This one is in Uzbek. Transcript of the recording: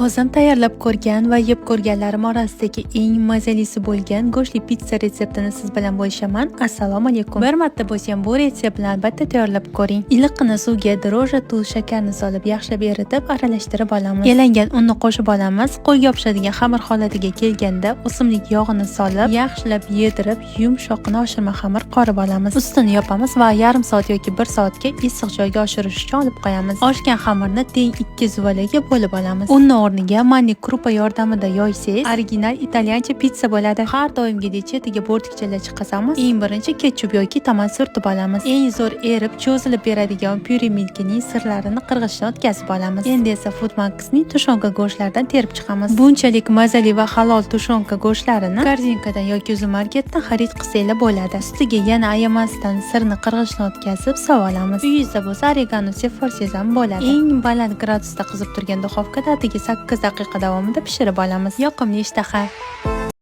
O'zim tayyorlab ko'rgan va yeb ko'rganlarim orasidagi eng mazalisi bo'lgan go'shtli pitsa retseptini siz bilan bo'lishaman. Assalomu alaykum. Bir marta bo'lsa ham bu retseptni albatta tayyorlab ko'ring. Iliqqina suvga dro'ja, tuz, shakarni solib yaxshilab eritib, aralashtirib olamiz. Yalangan unni qo'shib olamiz. Qo'lga yopishadigan xamir holatiga kelganda o'simlik yog'ini solib, yaxshilab yedirib, yumshoqni oshirma xamir qorib olamiz. Ustini yopamiz va yarim soat yoki 1 soatga issiq joyga oshirish uchun olib qo'yamiz. Oshgan xamirni teng 2 zuvalaga bo'lib olamiz. Unni o'rniga manni krupa yordamida yoysangiz, original italyancha pitsa bo'ladi. Har doimgidek chetiga bo'rtkichalar chiqazamiz. Eng birinchi ketchup yoki tomat surtib olamiz. Eng zo'r erib, cho'zilib beradigan pyure milkining sirlarini qirg'ichdan o'tkazib olamiz. Endi esa Food Max'ning tushonka go'shtlaridan terib chiqamiz. Bunchalik mazali va halol tushonka go'shtlarini korzinkadan yoki supermarketdan xarid qilsanglar bo'ladi. Ustiga yana ayamasdan sirni qirg'ichdan o'tkazib sova olamiz. Uyingizda bo'lsa oregano sepforsangiz ham bo'ladi. Eng baland gradusda qizib turgan duxovkada 8 daqiqa davomida pishirib olamiz. Yoqimli ishtaha.